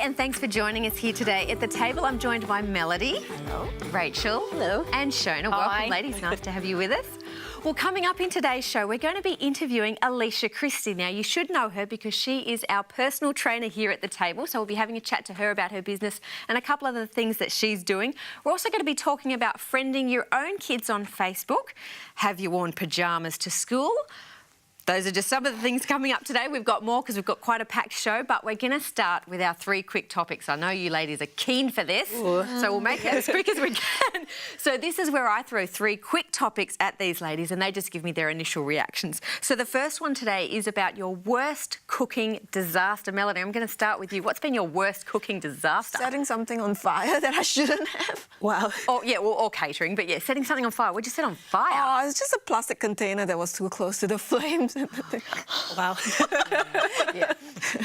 and thanks for joining us here today. At the table, I'm joined by Melody. Hello. Rachel. Hello. And Shona. Hi. Welcome, ladies. Nice to have you with us. Well, coming up in today's show, we're going to be interviewing Alicia Christie. Now, you should know her because she is our personal trainer here at the table, so we'll be having a chat to her about her business and a couple of the things that she's doing. We're also going to be talking about friending your own kids on Facebook. Have you worn pyjamas to school? Those are just some of the things coming up today. We've got more because we've got quite a packed show, but we're going to start with our 3 quick topics. I know you ladies are keen for this, so we'll make it as quick as we can. So this is where I throw 3 quick topics at these ladies and they just give me their initial reactions. So the first one today is about your worst cooking disaster. Melody, I'm going to start with you. What's been your worst cooking disaster? Setting something on fire that I shouldn't have. Wow. Oh, yeah, well, or catering, but yeah, setting something on fire. What'd you set on fire? Oh, it's just a plastic container that was too close to the flames. Wow. Yeah.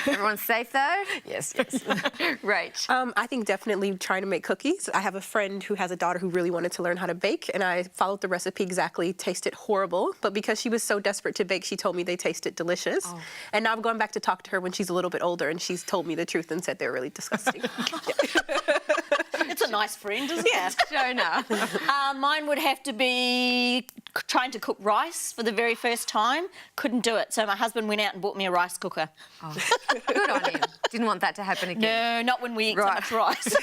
Everyone's safe though? Yes. Rach. I think definitely trying to make cookies. I have a friend who has a daughter who really wanted to learn how to bake, and I followed the recipe exactly, tasted horrible, but because she was so desperate to bake, she told me they tasted delicious. Oh. And now I've gone back to talk to her when she's a little bit older, and she's told me the truth and said they're really disgusting. It's a nice friend, isn't it? Shona. Mine would have to be trying to cook rice for the very first time. Couldn't do it, so my husband went out and bought me a rice cooker. Oh, good on him. Didn't want that to happen again. No, not when we eat so much rice.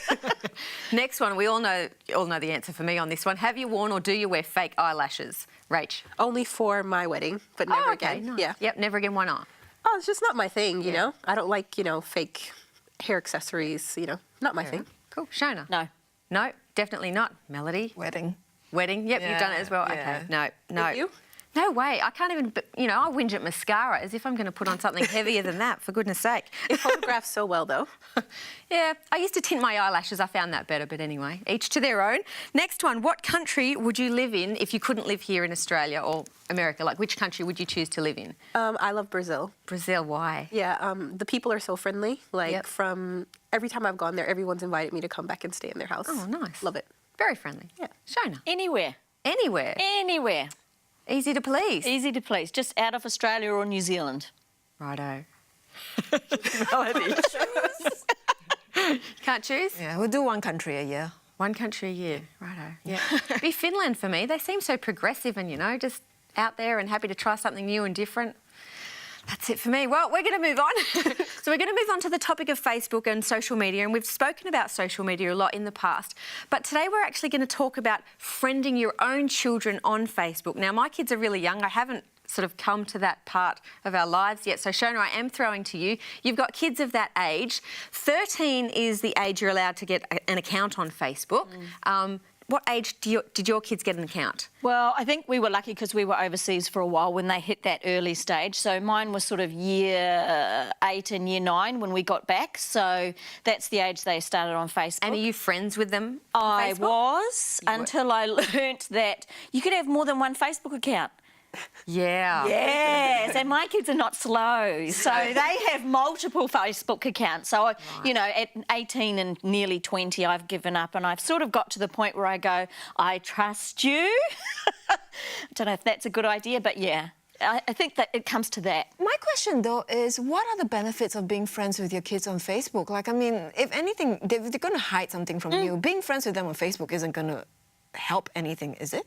Next one, we all know the answer for me on this one. Have you worn or do you wear fake eyelashes? Rach. Only for my wedding, but never again. Nice. Yeah. Yep, never again. Why not? Oh, it's just not my thing, you know? I don't like, fake hair accessories, not my thing. Cool. Shona? No. No, definitely not. Melody? Wedding. Wedding? Yep, Yeah, you've done it as well. yeah. Okay, no. With you? No way. I can't even, I whinge at mascara as if I'm going to put on something heavier than that, for goodness sake. It photographs so well, though. Yeah, I used to tint my eyelashes. I found that better, but anyway, each to their own. Next one, what country would you live in if you couldn't live here in Australia or America? Like, which country would you choose to live in? I love Brazil. Brazil, why? Yeah, the people are so friendly. Like, Yep. from every time I've gone there, everyone's invited me to come back and stay in their house. Oh, nice. Love it. Very friendly. Yeah. Shona? Anywhere. Anywhere. Anywhere. Easy to please. Easy to please. Just out of Australia or New Zealand. Righto. Melody. Can't choose? Yeah, we'll do one country a year. One country a year. Righto. Yeah. Be Finland for me. They seem so progressive and, just out there and happy to try something new and different. That's it for me. Well, we're going to move on. So we're going to move on to the topic of Facebook and social media, and we've spoken about social media a lot in the past. But today we're actually going to talk about friending your own children on Facebook. Now, my kids are really young. I haven't sort of come to that part of our lives yet. So, Shona, I am throwing to you. You've got kids of that age. 13 is the age you're allowed to get an account on Facebook. What age did your kids get an account? Well, I think we were lucky because we were overseas for a while when they hit that early stage. So mine was sort of year 8 and year 9 when we got back. So that's the age they started on Facebook. And are you friends with them on I Facebook? was, until I learnt that you could have more than one Facebook account. Yeah. Yes, and my kids are not slow, so they have multiple Facebook accounts. So, at 18 and nearly 20, I've given up, and I've sort of got to the point where I go, I trust you. I don't know if that's a good idea, but yeah, I think that it comes to that. My question, though, is what are the benefits of being friends with your kids on Facebook? Like, I mean, if anything, they're going to hide something from you. Being friends with them on Facebook isn't going to help anything, is it?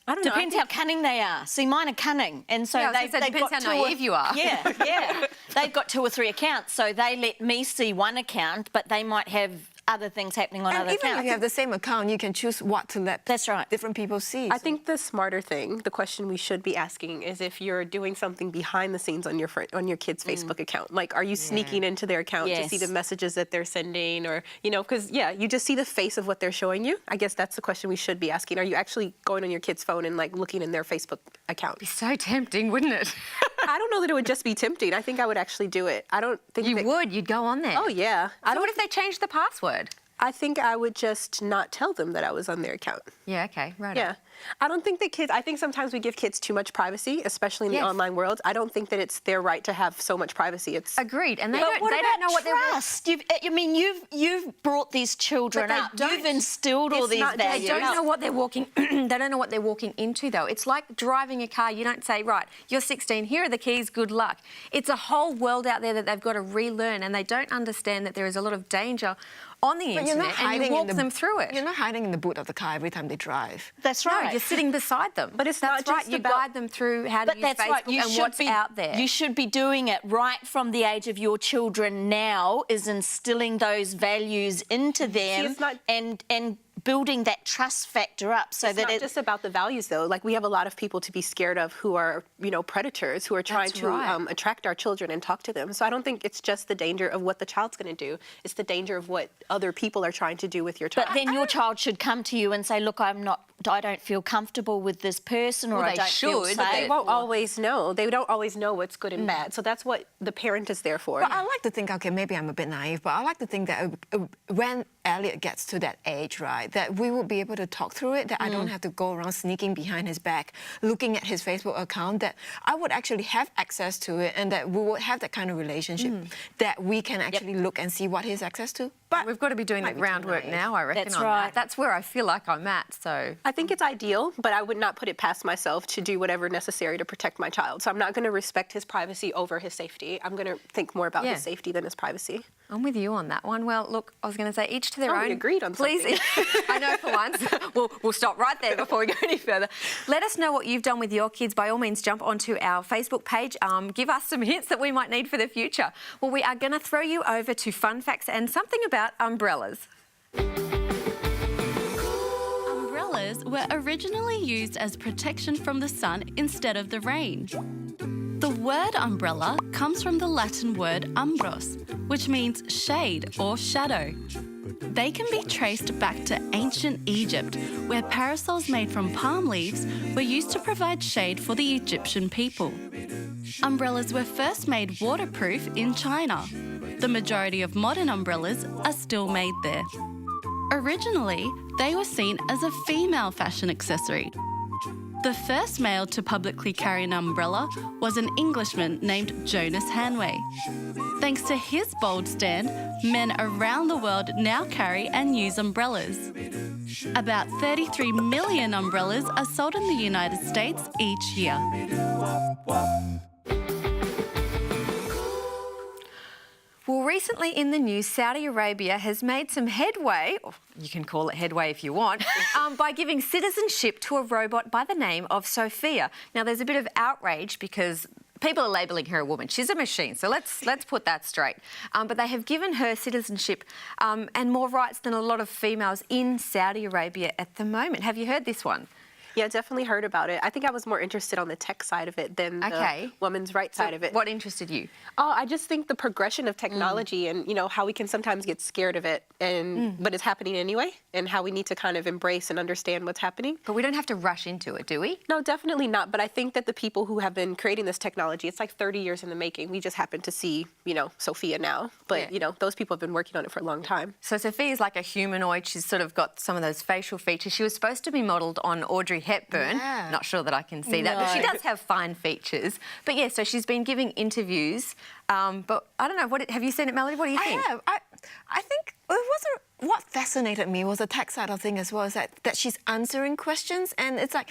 I don't know. Depends how cunning they are. See, mine are cunning, and so they've depends got how naive you are. Yeah. They've got 2 or 3 accounts, so they let me see one account, but they might have other things happening on And other even accounts. if you have the same account, you can choose what to let That's right. different people see. I think the smarter thing, the question we should be asking, is if you're doing something behind the scenes on your kid's Facebook account. Like, are you sneaking into their account to see the messages that they're sending, or because you just see the face of what they're showing you. I guess that's the question we should be asking. Are you actually going on your kid's phone and looking in their Facebook account? It'd be so tempting, wouldn't it? I don't know that it would just be tempting. I think I would actually do it. I don't think You would. You'd go on there. Oh yeah. So what if they changed the password? I think I would just not tell them that I was on their account. Yeah. Okay. Right. Yeah, I don't think that kids, I think sometimes we give kids too much privacy, especially in the online world. I don't think that it's their right to have so much privacy. It's agreed. And they But don't, what they about don't know what trust? You've brought these children But they up. don't- You've instilled all It's these not- they values. They don't know what they're walking. They don't know what they're walking into, though. It's like driving a car. You don't say, "Right, you're 16. Here are the keys. Good luck." It's a whole world out there that they've got to relearn, and they don't understand that there is a lot of danger on the But you're not internet, and hiding you walk in the, them through it. You're not hiding in the boot of the car every time they drive. That's No, right. you're sitting beside them. But it's that's not right. just You about- guide them through how to But use that's Facebook right. You and should what's be out there. You should be doing it right from the age of your children now. Is instilling those values into them it's not- and building that trust factor up so It's that not just about the values, though. Like, we have a lot of people to be scared of who are, predators, who are trying That's to right. attract our children and talk to them. So I don't think it's just the danger of what the child's going to do. It's the danger of what other people are trying to do with your child. But then your child should come to you and say, "Look, I don't feel comfortable with this person, or Well, I they don't feel should, safe." but They won't always know. They don't always know what's good and bad. So that's what the parent is there for. But I like to think, okay, maybe I'm a bit naive, but I like to think that when Elliot gets to that age, right, that we will be able to talk through it, that I don't have to go around sneaking behind his back, looking at his Facebook account, that I would actually have access to it, and that we would have that kind of relationship that we can actually look and see what he has access to. But We've got to be doing the might be too groundwork naive. now, I reckon. That's on right. That. That's where I feel like I'm at. So I think it's ideal, but I would not put it past myself to do whatever necessary to protect my child. So I'm not going to respect his privacy over his safety. I'm going to think more about Yeah. his safety than his privacy. I'm with you on that one. Well, look, I was going to say each to their Oh, own. we agreed on Please, something. I know for once. We'll stop right there before we go any further. Let us know what you've done with your kids. By all means, jump onto our Facebook page. Give us some hints that we might need for the future. Well, we are going to throw you over to fun facts and something about umbrellas. Umbrellas were originally used as protection from the sun instead of the rain. The word umbrella comes from the Latin word umbros, which means shade or shadow. They can be traced back to ancient Egypt, where parasols made from palm leaves were used to provide shade for the Egyptian people. Umbrellas were first made waterproof in China. The majority of modern umbrellas are still made there. Originally, they were seen as a female fashion accessory. The first male to publicly carry an umbrella was an Englishman named Jonas Hanway. Thanks to his bold stand, men around the world now carry and use umbrellas. About 33 million umbrellas are sold in the United States each year. Well, recently in the news, Saudi Arabia has made some headway, or you can call it headway if you want, by giving citizenship to a robot by the name of Sophia. Now, there's a bit of outrage because people are labelling her a woman. She's a machine, so let's put that straight. But they have given her citizenship and more rights than a lot of females in Saudi Arabia at the moment. Have you heard this one? Yeah, definitely heard about it. I think I was more interested on the tech side of it than Okay. the women's rights side of it. What interested you? Oh, I just think the progression of technology and, how we can sometimes get scared of it, but it's happening anyway, and how we need to kind of embrace and understand what's happening. But we don't have to rush into it, do we? No, definitely not. But I think that the people who have been creating this technology, it's like 30 years in the making. We just happen to see, Sophia now. But, Yeah. those people have been working on it for a long time. So Sophia's like a humanoid. She's sort of got some of those facial features. She was supposed to be modelled on Audrey Hepburn. Yeah. Not sure that I can see that, but she No. does have fine features. But yeah, so she's been giving interviews. But I don't know. Have you seen it, Melody? What do you I think? have. I think it wasn't. What fascinated me was the tech side of thing as well, is that she's answering questions, and it's like,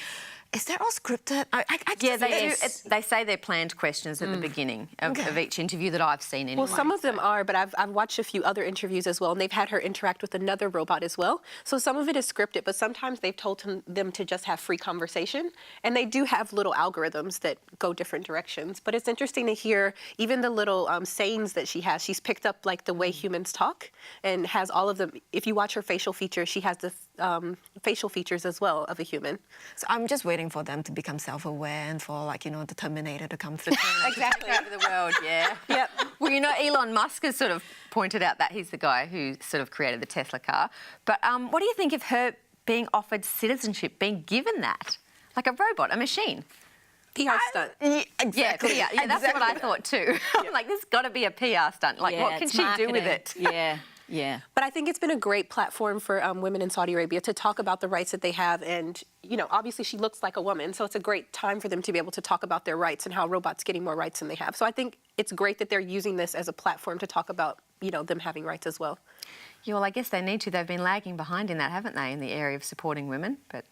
is that all scripted? I Yeah, just- they it's- do. They say they're planned questions at the beginning of each interview that I've seen anyway. Well, some of them are, but I've watched a few other interviews as well, and they've had her interact with another robot as well. So some of it is scripted, but sometimes they've told them to just have free conversation, and they do have little algorithms that go different directions. But it's interesting to hear even the little sayings that she has. She's picked up like the way humans talk, and has all of them. If you watch her facial features, she has the facial features as well of a human. So I'm just waiting for them to become self-aware and for the Terminator to come through. Exactly. Over the world, yeah. Yep. Well, Elon Musk has sort of pointed out that he's the guy who sort of created the Tesla car. But what do you think of her being offered citizenship, being given that? Like a robot, a machine? PR stunt. Exactly. Yeah, that's what I thought too. I'm like, there's got to be a PR stunt. Like, what can it's she do with marketing. it? Yeah. Yeah. But I think it's been a great platform for women in Saudi Arabia to talk about the rights that they have. And, you know, obviously she looks like a woman, so it's a great time for them to be able to talk about their rights and how robots getting more rights than they have. So I think it's great that they're using this as a platform to talk about, you know, them having rights as well. Yeah, well, I guess they need to. They've been lagging behind in that, haven't they, in the area of supporting women? But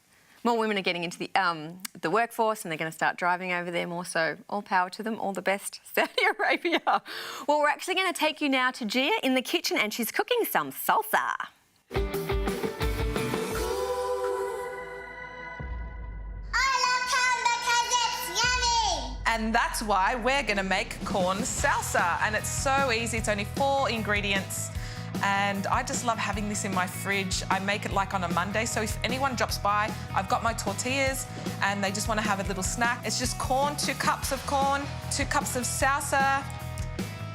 more women are getting into the workforce and they're going to start driving over there more, so all power to them, all the best, Saudi Arabia. Well, we're actually going to take you now to Gia in the kitchen and she's cooking some salsa. And that's why we're going to make corn salsa. And it's so easy. It's only 4 ingredients. And I just love having this in my fridge. I make it like on a Monday. So if anyone drops by, I've got my tortillas and they just want to have a little snack. It's just corn, 2 cups of corn, 2 cups of salsa.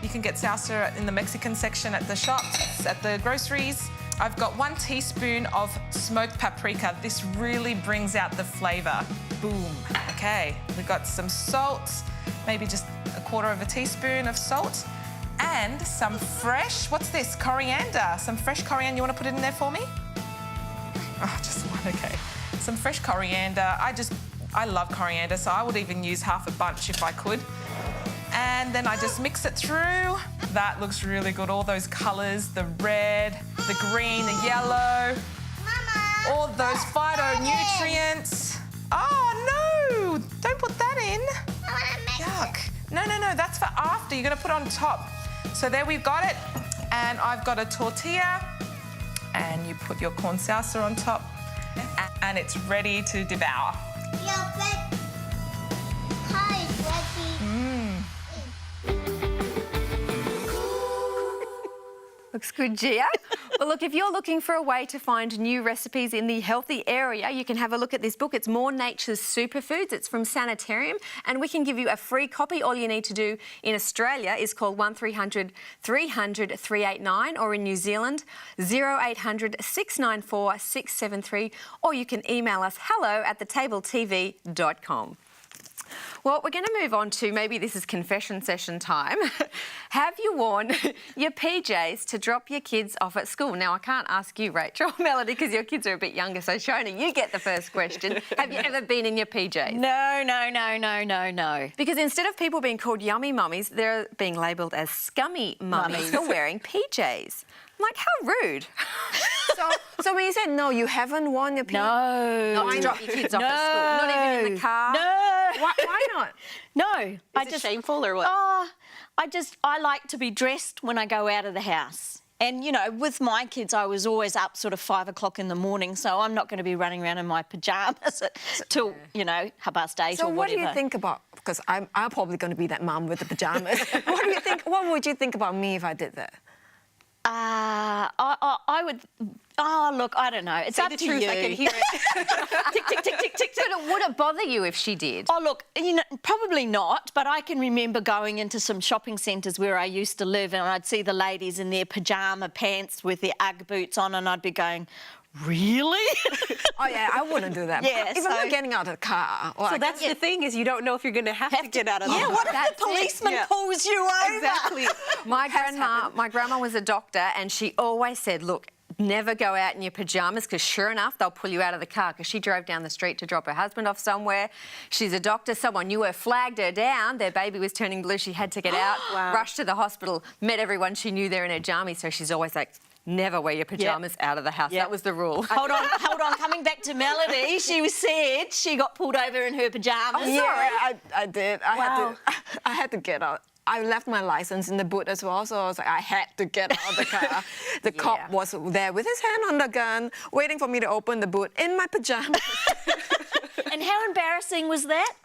You can get salsa in the Mexican section at the shops, at the groceries. I've got 1 teaspoon of smoked paprika. This really brings out the flavour. Boom. Okay, we've got some salt, maybe just 1/4 teaspoon of salt, and some fresh, what's this, coriander. Some fresh coriander. You want to put it in there for me? Oh, just 1, okay. Some fresh coriander. I love coriander, so I would even use half a bunch if I could. And then I just mix it through. That looks really good. All those colours, the red, the green, the yellow. Mama, all those phytonutrients. Oh, no! Don't put that in. I want to mix Yuck. No, that's for after. You're going to put it on top. So there we've got it. And I've got a tortilla. And you put your corn salsa on top. And it's ready to devour. your bed. Hi, Reggie. Looks good, Gia. Well, look, if you're looking for a way to find new recipes in the healthy area, you can have a look at this book. It's More Nature's Superfoods. It's from Sanitarium, and we can give you a free copy. All you need to do in Australia is call 1300 300 389, or in New Zealand 0800 694 673, or you can email us hello@thetabletv.com. Well, we're going to move on to, maybe this is confession session time. Have you worn your PJs to drop your kids off at school? Now, I can't ask you, Rachel, Melody, because your kids are a bit younger. So, Shona, you get the first question. Have you ever been in your PJs? No. Because instead of people being called yummy mummies, they're being labelled as scummy mummies for wearing PJs. I'm like, how rude. So when you said no, you haven't worn your PJs? No. Not to drop your kids off at school. Not even in the car. No. Why not? No. Is it shameful or what? Oh, I like to be dressed when I go out of the house. And, you know, with my kids, I was always up sort of 5 o'clock in the morning, so I'm not going to be running around in my pyjamas till, you know, 8:30 So or what do whatever. you think about, because I'm probably going to be that mum with the pyjamas. What do you think? What would you think about me if I did that? I would... Oh, look, I don't know. It's Say up the to truth, you. I can hear it. Tick, tick, tick, tick, tick, tick. But would it bother you if she did? Oh, look, you know, probably not, but I can remember going into some shopping centres where I used to live and I'd see the ladies in their pyjama pants with their Ugg boots on and I'd be going, really? Oh, yeah, I wouldn't do that. Yeah, if I'm not getting out of the car. Or So that's the thing, is you don't know if you're going to have to get out of the Yeah, car. what if That's the policeman Yeah. pulls you over? Exactly. My grandma was a doctor, and she always said, look, never go out in your pyjamas, because sure enough, they'll pull you out of the car, because she drove down the street to drop her husband off somewhere. She's a doctor. Someone knew her, flagged her down. Their baby was turning blue. She had to get out, rushed to the hospital, met everyone she knew there in her jammies. So she's always like, never wear your pyjamas out of the house. Yep. That was the rule. Hold on. Coming back to Melody, she said she got pulled over in her pyjamas. Yeah, I did. I had to get out. I left my license in the boot as well, so I was like, I had to get out of the car. The cop was there with his hand on the gun, waiting for me to open the boot in my pajamas. And how embarrassing was that?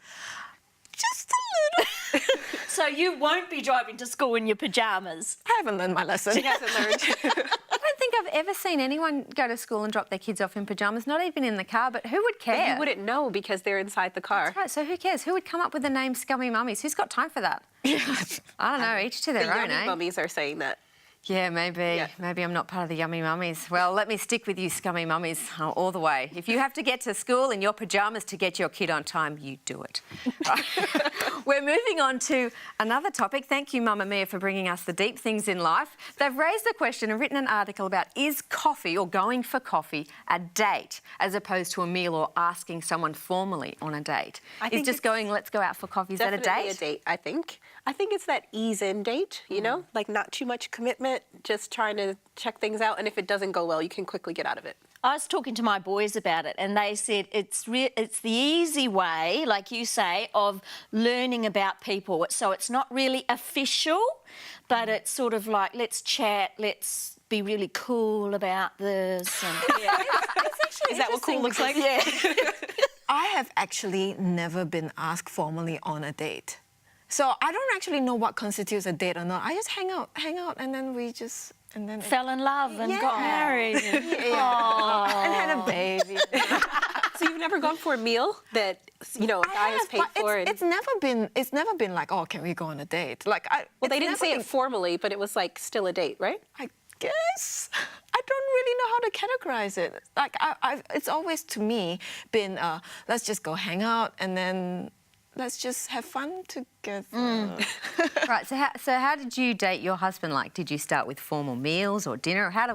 Just a little. So you won't be driving to school in your pyjamas? I haven't learned my lesson. I don't think I've ever seen anyone go to school and drop their kids off in pyjamas, not even in the car, but who would care? But you wouldn't know because they're inside the car. Right, so who cares? Who would come up with the name Scummy Mummies? Who's got time for that? I don't know, each to The their own, yummy eh? mummies are saying that. Yeah, maybe. Yeah. Maybe I'm not part of the yummy mummies. Well, let me stick with you scummy mummies all the way. If you have to get to school in your pyjamas to get your kid on time, you do it. Right. We're moving on to another topic. Thank you, Mamma Mia, for bringing us the deep things in life. They've raised the question and written an article about is coffee or going for coffee a date as opposed to a meal or asking someone formally on a date? Is just going, let's go out for coffee, is that a date? Definitely a date, I think. I think it's that ease-in date, you know? Like not too much commitment, just trying to check things out. And if it doesn't go well, you can quickly get out of it. I was talking to my boys about it and they said it's the easy way, like you say, of learning about people. So it's not really official, but it's sort of like, let's chat, let's be really cool about this. And, Is that what cool looks like? yeah. I have actually never been asked formally on a date. So I don't actually know what constitutes a date or not. I just hang out, and then we just... And then Fell in love and got married. And, and had a baby. So you've never gone for a meal that, you know, a guy has paid for? It's never been like, oh, can we go on a date? Like, Well, they didn't say it formally, but it was like still a date, right? I guess I don't really know how to categorize it. Like, it's always to me been, let's just go hang out and then let's just have fun together. Right, so how did you date your husband? Like, did you start with formal meals or dinner? How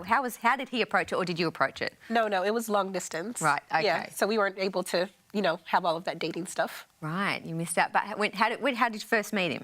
did he approach it, or did you approach it? No, it was long distance. Right, okay. Yeah, so we weren't able to, you know, have all of that dating stuff. Right, you missed out. But how did you first meet him?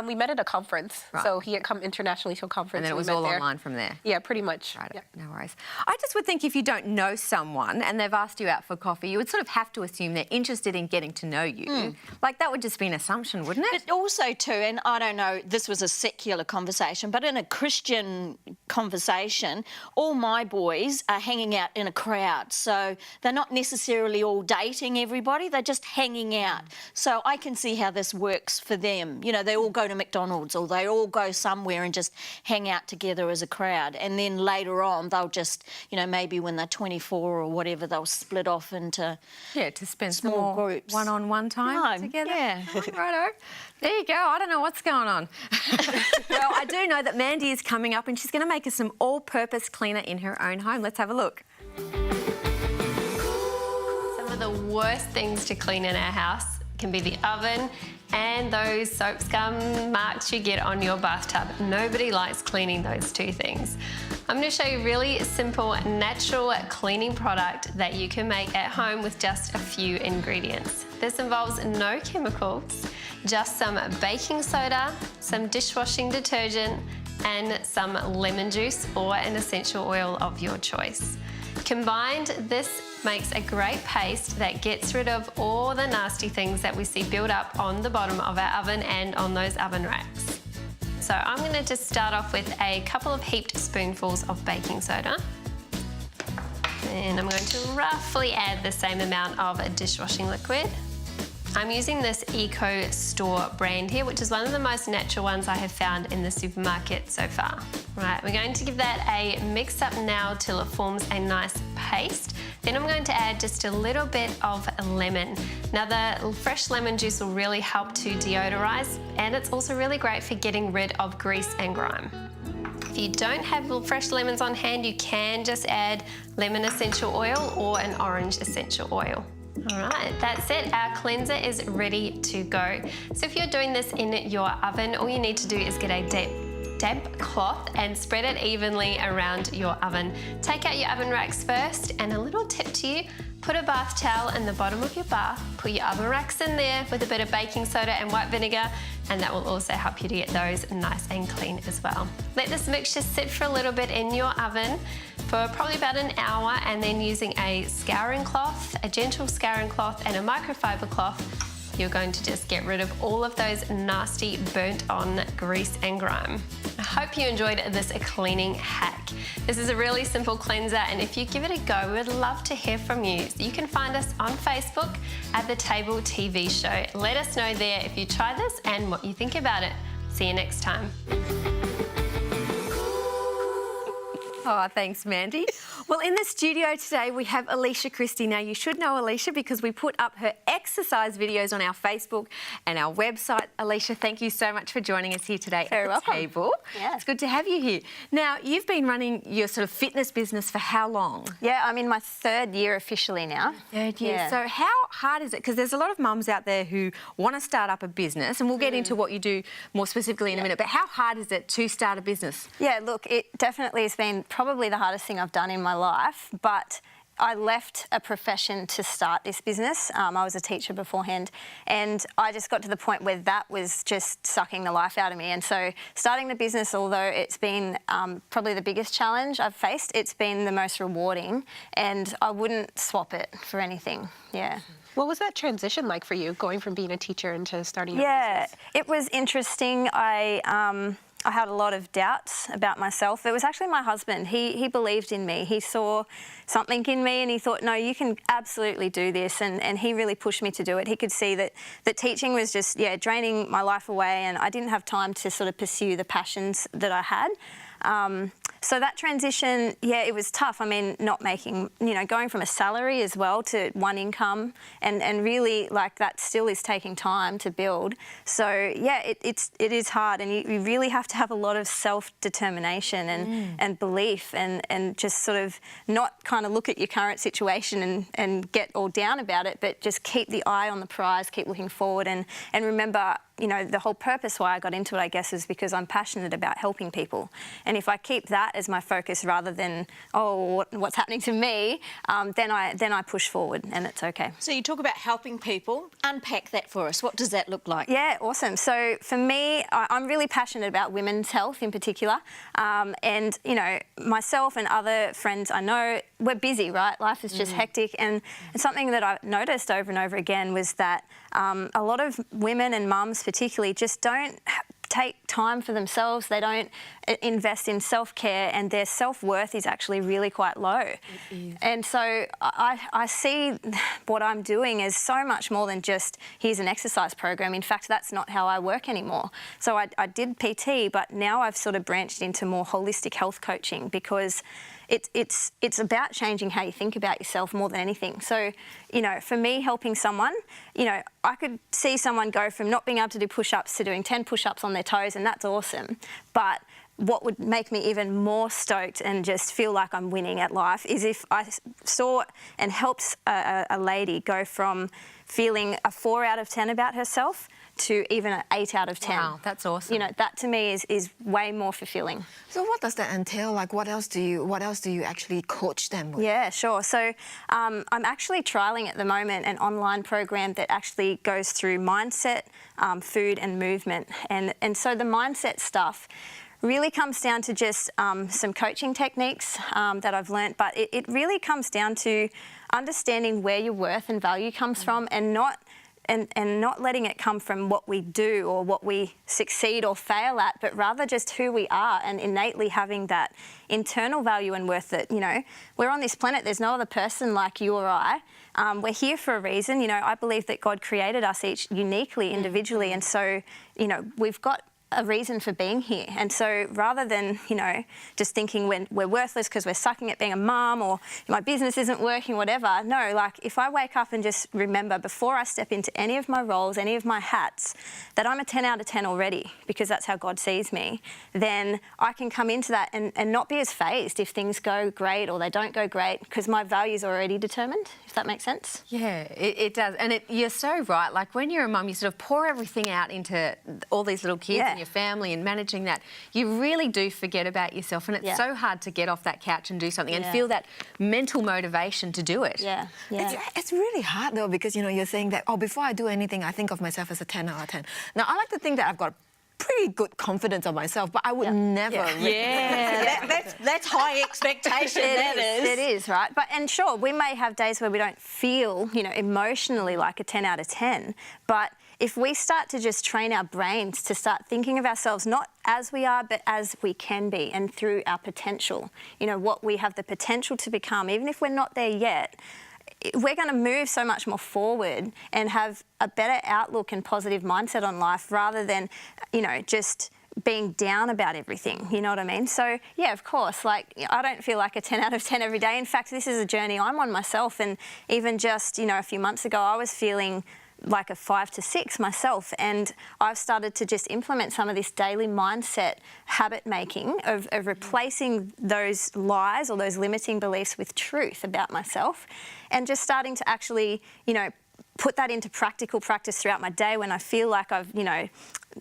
We met at a conference. Right. So he had come internationally to a conference. And then it was we met all there. online from there? Yeah, pretty much. Right, Yeah. no worries. I just would think if you don't know someone and they've asked you out for coffee, you would sort of have to assume they're interested in getting to know you. Like, that would just be an assumption, wouldn't it? But also too, and I don't know, this was a secular conversation, but in a Christian conversation, all my boys are hanging out in a crowd. So they're not necessarily all dating everybody, they're just hanging out. So I can see how this works for them. You know, they all go to McDonald's or they all go somewhere and just hang out together as a crowd. And then later on, they'll just, you know, maybe when they're 24 or whatever, they'll split off into to spend small some more groups. one-on-one time together. Yeah. Oh, righto. There you go. I don't know what's going on. Well, I do know that Mandy is coming up and she's going to make us some all-purpose cleaner in her own home. Let's have a look. Some of the worst things to clean in our house can be the oven and those soap scum marks you get on your bathtub. Nobody likes cleaning those two things. I'm going to show you a really simple, natural cleaning product that you can make at home with just a few ingredients. This involves no chemicals, just some baking soda, some dishwashing detergent, and some lemon juice or an essential oil of your choice. Combined, this makes a great paste that gets rid of all the nasty things that we see build up on the bottom of our oven and on those oven racks. So I'm going to just start off with a couple of heaped spoonfuls of baking soda. And I'm going to roughly add the same amount of dishwashing liquid. I'm using this Eco Store brand here, which is one of the most natural ones I have found in the supermarket so far. Right, we're going to give that a mix up now till it forms a nice paste. Then I'm going to add just a little bit of lemon. Now the fresh lemon juice will really help to deodorize, and it's also really great for getting rid of grease and grime. If you don't have fresh lemons on hand, you can just add lemon essential oil or an orange essential oil. All right, that's it. Our cleanser is ready to go. So if you're doing this in your oven, all you need to do is get a damp cloth and spread it evenly around your oven. Take out your oven racks first, and a little tip to you, put a bath towel in the bottom of your bath, put your oven racks in there with a bit of baking soda and white vinegar, and that will also help you to get those nice and clean as well. Let this mixture sit for a little bit in your oven for probably about an hour, and then using a scouring cloth, a gentle scouring cloth and a microfiber cloth, you're going to just get rid of all of those nasty burnt on grease and grime. I hope you enjoyed this cleaning hack. This is a really simple cleanser, and if you give it a go, we would love to hear from you. So you can find us on Facebook at The Table TV Show. Let us know there if you try this and what you think about it. See you next time. Oh, thanks, Mandy. Well, in the studio today, we have Alicia Christie. Now, you should know Alicia because we put up her exercise videos on our Facebook and our website. Alicia, thank you so much for joining us here today Very at the welcome. table. Yeah. It's good to have you here. Now, you've been running your sort of fitness business for how long? Yeah, I'm in my 3rd year officially now. 3rd year. Yeah. So how hard is it? Because there's a lot of mums out there who want to start up a business, and we'll get into what you do more specifically in a minute, but how hard is it to start a business? Yeah, look, it definitely has been probably the hardest thing I've done in my life, but I left a profession to start this business. I was a teacher beforehand, and I just got to the point where that was just sucking the life out of me. And so starting the business, although it's been probably the biggest challenge I've faced, it's been the most rewarding, and I wouldn't swap it for anything. Yeah. What was that transition like for you, going from being a teacher into starting your Yeah, business? it was interesting. I had a lot of doubts about myself. It was actually my husband. He believed in me. He saw something in me and he thought, no, you can absolutely do this. And he really pushed me to do it. He could see that teaching was just, draining my life away, and I didn't have time to sort of pursue the passions that I had. So that transition, it was tough. I mean, not making, going from a salary as well to one income, and really, like, that still is taking time to build. So it is hard, and you really have to have a lot of self-determination and belief, and just sort of not kind of look at your current situation and get all down about it, but just keep the eye on the prize, keep looking forward, and remember, the whole purpose why I got into it, I guess, is because I'm passionate about helping people. And if I keep that as my focus rather than, what's happening to me, then I push forward, and it's okay. So you talk about helping people. Unpack that for us. What does that look like? Yeah, awesome. So for me, I'm really passionate about women's health in particular. And, myself and other friends I know, we're busy, right? Life is just hectic. And something that I've noticed over and over again was that a lot of women and mums particularly just don't take time for themselves. They don't invest in self-care, and their self-worth is actually really quite low. And so I see what I'm doing as so much more than just, here's an exercise program. In fact, that's not how I work anymore. So I did PT, but now I've sort of branched into more holistic health coaching, because it's about changing how you think about yourself more than anything. So, for me, helping someone, I could see someone go from not being able to do push-ups to doing 10 push-ups on their toes, and that's awesome. But what would make me even more stoked and just feel like I'm winning at life is if I saw and helped a lady go from feeling a 4 out of 10 about herself to even an 8 out of 10. Wow, that's awesome. That to me is way more fulfilling. So what does that entail? Like, what else do you actually coach them with? Yeah, sure. So I'm actually trialling at the moment an online program that actually goes through mindset, food and movement. And so the mindset stuff really comes down to just some coaching techniques that I've learnt, but it really comes down to understanding where your worth and value comes from, and not letting it come from what we do or what we succeed or fail at, but rather just who we are, and innately having that internal value and worth that, we're on this planet, there's no other person like you or I. We're here for a reason. I believe that God created us each uniquely, individually, and so, we've got a reason for being here. And so rather than, just thinking we're worthless because we're sucking at being a mum, or my business isn't working, whatever. No, like, if I wake up and just remember before I step into any of my roles, any of my hats, that I'm a 10 out of 10 already, because that's how God sees me, then I can come into that and not be as fazed if things go great or they don't go great, because my values are already determined, if that makes sense. Yeah, it does. And you're so right. Like, when you're a mum, you sort of pour everything out into all these little kids and your family and managing that. You really do forget about yourself, and it's so hard to get off that couch and do something and feel that mental motivation to do it. Yeah. It's really hard, though, because, you're saying that, before I do anything, I think of myself as a 10 out of 10. Now, I like to think that I've got pretty good confidence of myself, but I would never. That's high expectation. It is, right? And sure, we may have days where we don't feel, emotionally like a 10 out of 10, but if we start to just train our brains to start thinking of ourselves not as we are, but as we can be, and through our potential, what we have the potential to become, even if we're not there yet, we're going to move so much more forward and have a better outlook and positive mindset on life, rather than, just being down about everything, you know what I mean? So, yeah, of course, like, I don't feel like a 10 out of 10 every day. In fact, this is a journey I'm on myself, and even just, you know, a few months ago, I was feeling like a 5 to 6 myself, and I've started to just implement some of this daily mindset habit making of replacing those lies or those limiting beliefs with truth about myself, and just starting to actually, you know, put that into practical practice throughout my day when I feel like I've, you know,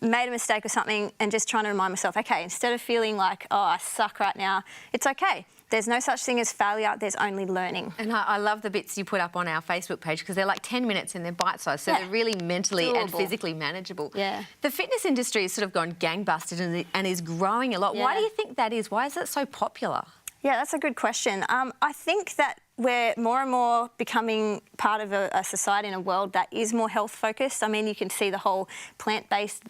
made a mistake or something, and just trying to remind myself, okay, instead of feeling like, oh, I suck right now, it's okay. There's no such thing as failure, there's only learning. And I love the bits you put up on our Facebook page, because they're like 10 minutes and they're bite-sized, so they're really mentally and physically manageable. Yeah. The fitness industry has sort of gone gangbusters and is growing a lot. Yeah. Why do you think that is? Why is it so popular? Yeah, that's a good question. I think that we're more and more becoming part of a society and a world that is more health focused. I mean, you can see the whole plant-based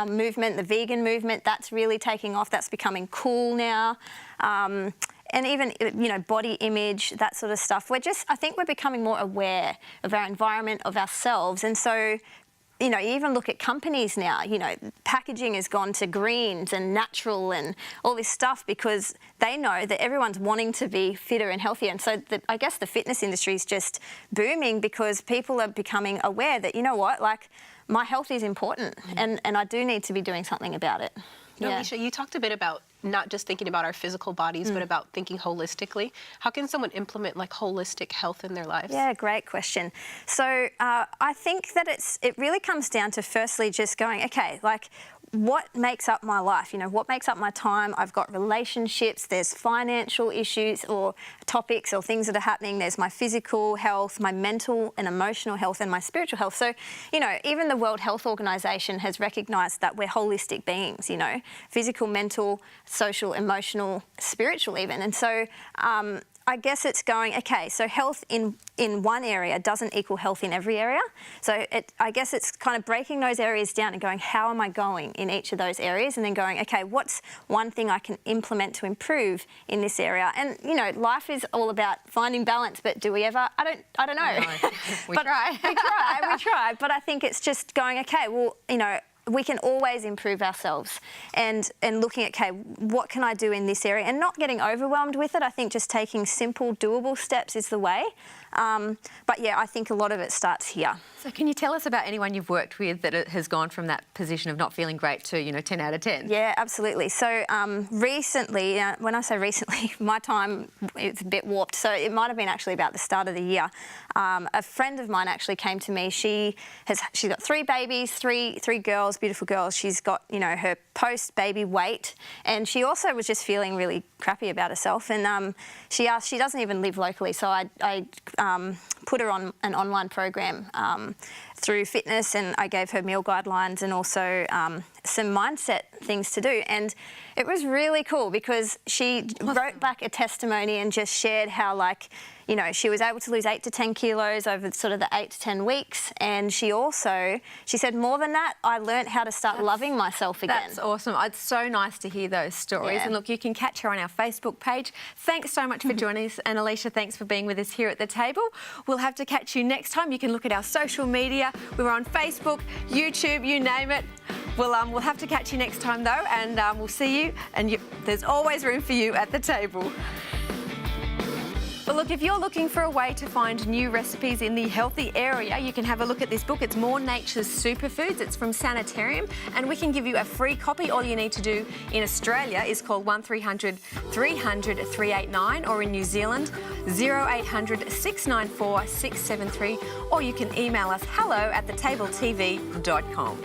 movement, the vegan movement, that's really taking off. That's becoming cool now. And even, you know, body image, that sort of stuff. I think we're becoming more aware of our environment, of ourselves. And so, you know, you even look at companies now, you know, packaging has gone to greens and natural and all this stuff, because they know that everyone's wanting to be fitter and healthier. And so I guess the fitness industry is just booming, because people are becoming aware that, you know what, like, my health is important, and I do need to be doing something about it. No, Alicia, you talked a bit about not just thinking about our physical bodies, but about thinking holistically. How can someone implement like holistic health in their lives? Yeah, great question. So I think that it really comes down to firstly just going, okay, like, what makes up my life? You know, what makes up my time? I've got relationships, there's financial issues or topics or things that are happening. There's my physical health, my mental and emotional health, and my spiritual health. So, you know, even the World Health Organization has recognized that we're holistic beings, you know, physical, mental, social, emotional, spiritual even. And so I guess it's going, okay, so health in one area doesn't equal health in every area. So I guess it's kind of breaking those areas down and going, how am I going in each of those areas? And then going, okay, what's one thing I can implement to improve in this area? And, you know, life is all about finding balance, but do we ever? I don't know. No, we try. We try. But I think it's just going, okay, well, you know, we can always improve ourselves, and looking at, okay, what can I do in this area, and not getting overwhelmed with it. I think just taking simple, doable steps is the way. But yeah, I think a lot of it starts here. So can you tell us about anyone you've worked with that has gone from that position of not feeling great to, you know, 10 out of 10? Yeah, absolutely. So recently, when I say recently, my time is a bit warped. So it might have been actually about the start of the year. A friend of mine actually came to me. She's got 3 babies, three girls, beautiful girls. She's got, you know, her post-baby weight, and she also was just feeling really crappy about herself. And she asked, she doesn't even live locally, so I put her on an online program through fitness, and I gave her meal guidelines and also some mindset things to do. And it was really cool, because she wrote back a testimony and just shared how, like, you know, she was able to lose 8 to 10 kilos over sort of the 8 to 10 weeks. And she said, more than that, I learnt how to start loving myself again. That's awesome. It's so nice to hear those stories. Yeah. And look, you can catch her on our Facebook page. Thanks so much for joining us. And Alicia, thanks for being with us here at the table. We'll have to catch you next time. You can look at our social media. We're on Facebook, YouTube, you name it. We'll have to catch you next time though, and we'll see you. And there's always room for you at the table. But look, if you're looking for a way to find new recipes in the healthy area, you can have a look at this book. It's More Nature's Superfoods. It's from Sanitarium, and we can give you a free copy. All you need to do in Australia is call 1300 300 389, or in New Zealand 0800 694 673, or you can email us hello@thetabletv.com.